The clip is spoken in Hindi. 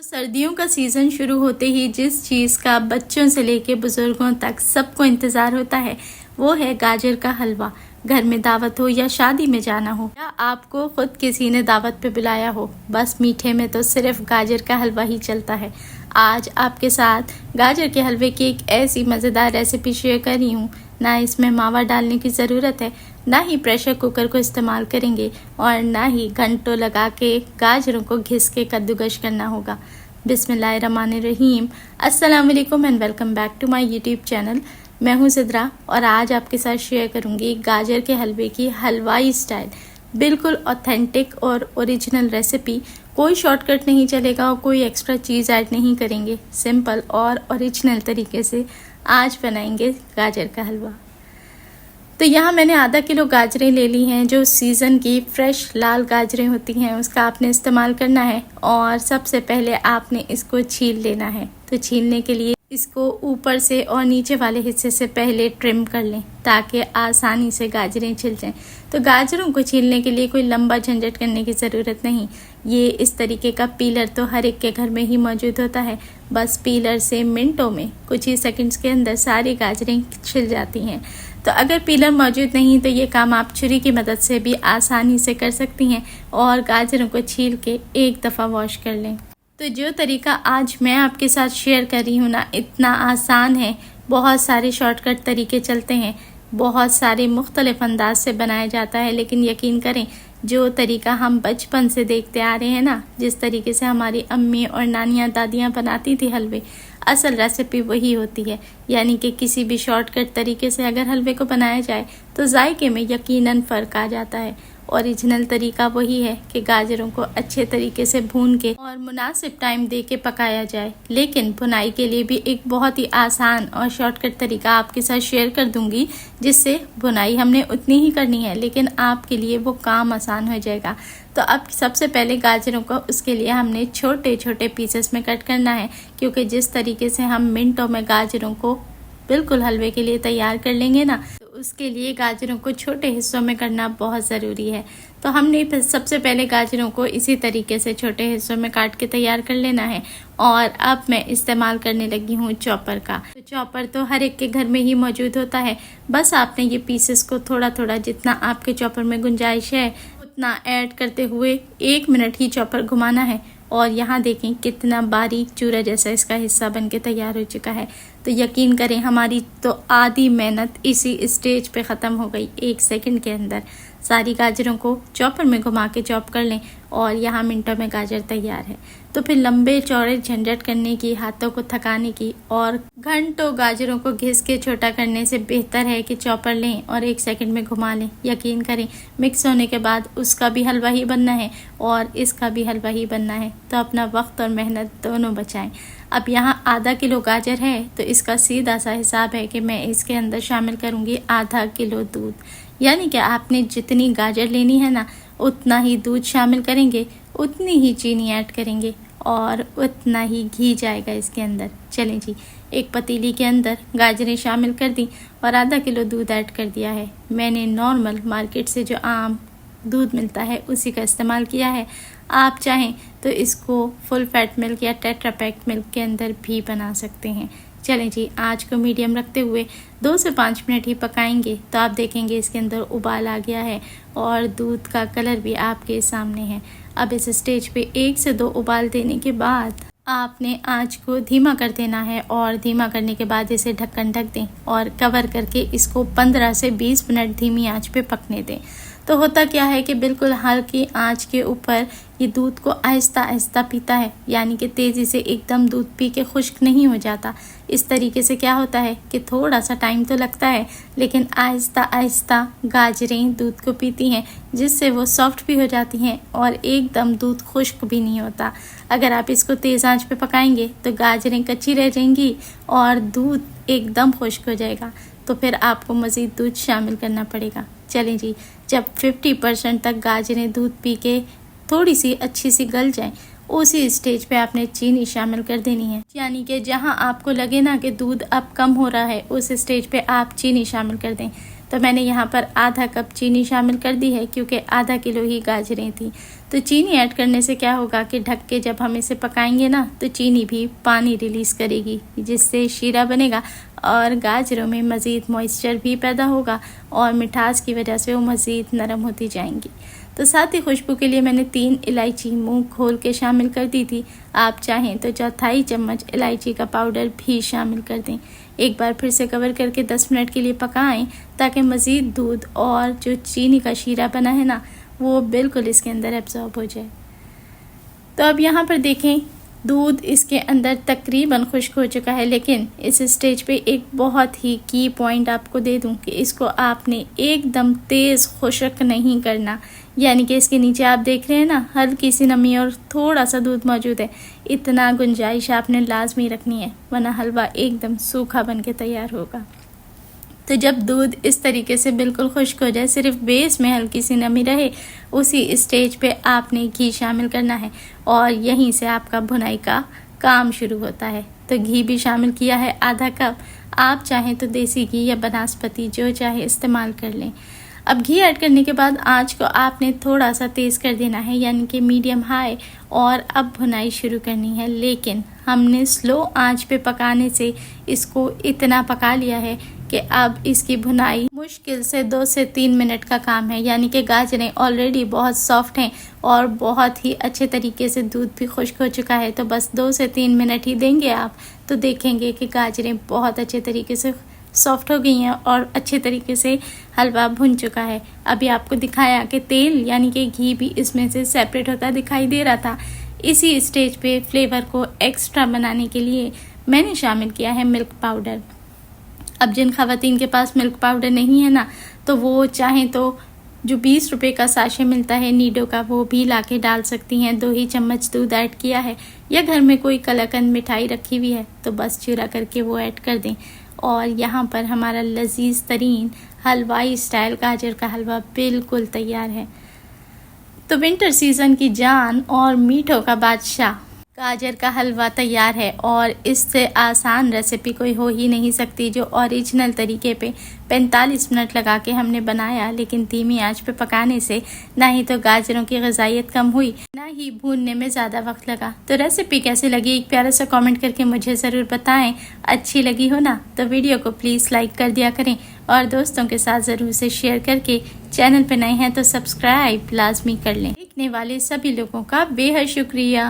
सर्दियों का सीज़न शुरू होते ही जिस चीज़ का बच्चों से लेके बुज़ुर्गों तक सबको इंतज़ार होता है वो है गाजर का हलवा। घर में दावत हो या शादी में जाना हो या आपको खुद किसी ने दावत पे बुलाया हो, बस मीठे में तो सिर्फ गाजर का हलवा ही चलता है। आज आपके साथ गाजर के हलवे की एक ऐसी मज़ेदार रेसिपी शेयर कर रही हूँ। ना इसमें मावा डालने की ज़रूरत है, ना ही प्रेशर कुकर को इस्तेमाल करेंगे और ना ही घंटों लगा के गाजरों को घिस के कद्दूकश करना होगा। बिस्मिल्लाहिर्रहमानिर्रहीम। अस्सलाम वालेकुम and welcome back to my YouTube channel. मैं हूं सिद्रा और आज आपके साथ शेयर करूंगी गाजर के हलवे की हलवाई स्टाइल बिल्कुल ऑथेंटिक और ओरिजिनल रेसिपी। कोई शॉर्टकट नहीं चलेगा और कोई एक्स्ट्रा चीज़ ऐड नहीं करेंगे। सिंपल और ओरिजिनल तरीके से आज बनाएंगे गाजर का हलवा। तो यहाँ मैंने आधा किलो गाजरें ले ली हैं। जो सीज़न की फ्रेश लाल गाजरें होती हैं उसका आपने इस्तेमाल करना है और सबसे पहले आपने इसको छील लेना है। तो छीलने के लिए इसको ऊपर से और नीचे वाले हिस्से से पहले ट्रिम कर लें ताकि आसानी से गाजरें छिल जाएं। तो गाजरों को छीलने के लिए कोई लंबा झंझट करने की ज़रूरत नहीं। ये इस तरीके का पीलर तो हर एक के घर में ही मौजूद होता है। बस पीलर से मिनटों में, कुछ ही सेकंड्स के अंदर सारी गाजरें छिल जाती हैं। तो अगर पीलर मौजूद नहीं तो ये काम आप छुरी की मदद से भी आसानी से कर सकती हैं और गाजरों को छील के एक दफ़ा वॉश कर लें। तो जो तरीका आज मैं आपके साथ शेयर कर रही हूँ ना, इतना आसान है। बहुत सारे शॉर्टकट तरीके चलते हैं, बहुत सारे मुख्तलिफ अंदाज से बनाया जाता है, लेकिन यकीन करें जो तरीका हम बचपन से देखते आ रहे हैं ना, जिस तरीके से हमारी अम्मी और नानियाँ दादियाँ बनाती थी हलवे, असल रेसिपी वही होती है। यानी कि किसी भी शॉर्टकट तरीके से अगर हलवे को बनाया जाए तो जायके में यकीनन फ़र्क आ जाता है। ओरिजिनल तरीका वही है कि गाजरों को अच्छे तरीके से भून के और मुनासिब टाइम दे के पकाया जाए। लेकिन भुनाई के लिए भी एक बहुत ही आसान और शॉर्टकट तरीका आपके साथ शेयर कर दूंगी, जिससे भुनाई हमने उतनी ही करनी है लेकिन आपके लिए वो काम आसान हो जाएगा। तो अब सबसे पहले गाजरों को उसके लिए हमने छोटे छोटे पीसेस में कट करना है, क्योंकि जिस तरीके से हम मिनटों में गाजरों को बिल्कुल हलवे के लिए तैयार कर लेंगे ना, तो उसके लिए गाजरों को छोटे हिस्सों में करना बहुत ज़रूरी है। तो हमने सबसे पहले गाजरों को इसी तरीके से छोटे हिस्सों में काट के तैयार कर लेना है। और अब मैं इस्तेमाल करने लगी हूँ चॉपर का। तो चॉपर तो हर एक के घर में ही मौजूद होता है। बस आपने ये पीसेस को थोड़ा थोड़ा, जितना आपके चॉपर में गुंजाइश है उतना ऐड करते हुए 1 मिनट ही चॉपर घुमाना है। और यहाँ देखें कितना बारीक चूरा जैसा इसका हिस्सा बन के तैयार हो चुका है। तो यकीन करें हमारी तो आधी मेहनत इसी स्टेज पे ख़त्म हो गई। 1 सेकंड के अंदर सारी गाजरों को चॉपर में घुमा के चॉप कर लें और यहाँ मिनटों में गाजर तैयार है। तो फिर लंबे चौड़े झंझट करने की, हाथों को थकाने की और घंटों गाजरों को घिस के छोटा करने से बेहतर है कि चॉपर लें और 1 सेकंड में घुमा लें। यकीन करें मिक्स होने के बाद उसका भी हलवा ही बनना है और इसका भी हलवा ही बनना है। तो अपना वक्त और मेहनत दोनों बचाएं। अब यहाँ आधा किलो गाजर है तो इसका सीधा सा हिसाब है कि मैं इसके अंदर शामिल करूँगी आधा किलो दूध। यानी कि आपने जितनी गाजर लेनी है ना, उतना ही दूध शामिल करेंगे, उतनी ही चीनी ऐड करेंगे और उतना ही घी जाएगा इसके अंदर। चलें जी, एक पतीली के अंदर गाजरें शामिल कर दी और आधा किलो दूध ऐड कर दिया है। मैंने नॉर्मल मार्केट से जो आम दूध मिलता है उसी का इस्तेमाल किया है। आप चाहें तो इसको फुल फैट मिल्क या टेट्रा पैक मिल्क के अंदर भी बना सकते हैं। चलें जी, आँच को मीडियम रखते हुए 2 से 5 मिनट ही पकाएंगे। तो आप देखेंगे इसके अंदर उबाल आ गया है और दूध का कलर भी आपके सामने है। अब इस स्टेज पे 1 से 2 उबाल देने के बाद आपने आँच को धीमा कर देना है और धीमा करने के बाद इसे ढक्कन ढक दें और कवर करके इसको 15 से 20 मिनट धीमी आंच पे पकने दें। तो होता क्या है कि बिल्कुल हल्की आंच के ऊपर ये दूध को आहिस्ता आहिस्ता पीता है, यानी कि तेज़ी से एकदम दूध पी के खुश्क नहीं हो जाता। इस तरीके से क्या होता है कि थोड़ा सा टाइम तो लगता है लेकिन आहिस्ता आहिस्ता गाजरें दूध को पीती हैं, जिससे वो सॉफ्ट भी हो जाती हैं और एकदम दूध खुश्क भी नहीं होता। अगर आप इसको तेज़ आंच पे पकाएंगे तो गाजरें कच्ची रह जाएंगी और दूध एकदम खुश्क हो जाएगा। तो फिर आपको मज़ीद दूध शामिल करना पड़ेगा। चलें जी, जब 50% तक गाजरें दूध पी के थोड़ी सी अच्छी सी गल जाएं, उसी स्टेज पे आपने चीनी शामिल कर देनी है। यानी कि जहां आपको लगे ना कि दूध अब कम हो रहा है, उस स्टेज पे आप चीनी शामिल कर दें। तो मैंने यहाँ पर आधा कप चीनी शामिल कर दी है, क्योंकि आधा किलो ही गाजरें थी। तो चीनी ऐड करने से क्या होगा कि ढक के जब हम इसे पकाएंगे ना, तो चीनी भी पानी रिलीज़ करेगी, जिससे शीरा बनेगा और गाजरों में मज़ीद मॉइस्चर भी पैदा होगा और मिठास की वजह से वो मज़ीद नरम होती जाएंगी। तो साथ ही खुशबू के लिए मैंने 3 इलायची मूंग खोल के शामिल कर दी थी। आप चाहें तो 1/4 चम्मच इलायची का पाउडर भी शामिल कर दें। एक बार फिर से कवर करके 10 मिनट के लिए पकाएं, ताकि मज़ीद दूध और जो चीनी का शीरा बना है ना, वो बिल्कुल इसके अंदर एब्जॉर्ब हो जाए। तो अब यहाँ पर देखें, दूध इसके अंदर तकरीबन खुश्क हो चुका है, लेकिन इस स्टेज पे एक बहुत ही की पॉइंट आपको दे दूं कि इसको आपने एकदम तेज़ खुश्क नहीं करना। यानी कि इसके नीचे आप देख रहे हैं ना, हल्की सी नमी और थोड़ा सा दूध मौजूद है। इतना गुंजाइश आपने लाजमी रखनी है, वरना हलवा एकदम सूखा बन के तैयार होगा। तो जब दूध इस तरीके से बिल्कुल खुश्क हो जाए, सिर्फ बेस में हल्की सी नमी रहे, उसी स्टेज पे आपने घी शामिल करना है और यहीं से आपका भुनाई का काम शुरू होता है। तो घी भी शामिल किया है आधा कप। आप चाहें तो देसी घी या बनास्पति जो चाहे इस्तेमाल कर लें। अब घी ऐड करने के बाद आंच को आपने थोड़ा सा तेज़ कर देना है, यानी कि मीडियम हाई, और अब भुनाई शुरू करनी है। लेकिन हमने स्लो आंच पे पकाने से इसको इतना पका लिया है कि अब इसकी भुनाई मुश्किल से 2 से 3 मिनट का काम है। यानी कि गाजरें ऑलरेडी बहुत सॉफ्ट हैं और बहुत ही अच्छे तरीके से दूध भी खुश्क हो चुका है। तो बस 2 से 3 मिनट ही देंगे आप, तो देखेंगे कि गाजरें बहुत अच्छे तरीके से सॉफ्ट हो गई हैं और अच्छे तरीके से हलवा भुन चुका है। अभी आपको दिखाया कि तेल यानी कि घी भी इसमें से सेपरेट होता दिखाई दे रहा था। इसी स्टेज पे फ्लेवर को एक्स्ट्रा बनाने के लिए मैंने शामिल किया है मिल्क पाउडर। अब जिन ख़वातीन के पास मिल्क पाउडर नहीं है ना, तो वो चाहें तो जो 20 रुपये का साशे मिलता है नीडो का, वो भी लाके डाल सकती हैं। 2 ही चम्मच दूध ऐड किया है, या घर में कोई कलाकंद मिठाई रखी हुई है तो बस चूरा करके वो ऐड कर दें। और यहाँ पर हमारा लजीज तरीन हलवाई स्टाइल गाजर का हलवा बिल्कुल तैयार है। तो विंटर सीज़न की जान और मीठों का बादशाह गाजर का हलवा तैयार है, और इससे आसान रेसिपी कोई हो ही नहीं सकती, जो ओरिजिनल तरीके पे 45 मिनट लगा के हमने बनाया। लेकिन धीमी आंच पे पकाने से ना ही तो गाजरों की ग़िज़ाइयत कम हुई, ना ही भूनने में ज़्यादा वक्त लगा। तो रेसिपी कैसी लगी, एक प्यारा सा कमेंट करके मुझे ज़रूर बताएं। अच्छी लगी हो ना, तो वीडियो को प्लीज़ लाइक कर दिया करें और दोस्तों के साथ ज़रूर से शेयर करके, चैनल पर नए हैं तो सब्सक्राइब लाजमी कर लें। देखने वाले सभी लोगों का बेहद शुक्रिया।